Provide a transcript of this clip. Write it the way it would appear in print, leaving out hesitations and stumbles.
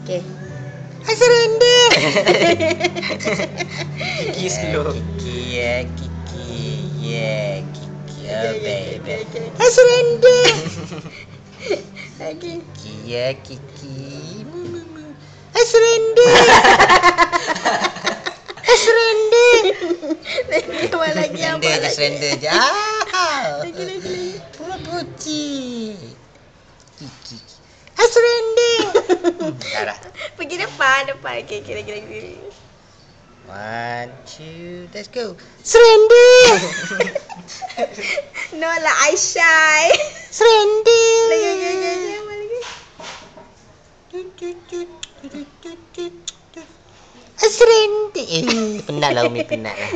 Okay. Surrender. Kiki slow. Kiki, Kiki. Oh, baby. Surrender. Okay. Kiki. Surrender. Surrender. Surrender je. Lagi. Pura puci. Kiki. Surrender. Dah. Pergi depan. Okay, lagi. 1, 2, let's go. Surrender. No lah, I shy. Surrender. Lagi. Surrender. Penat lah Umi, penat lah.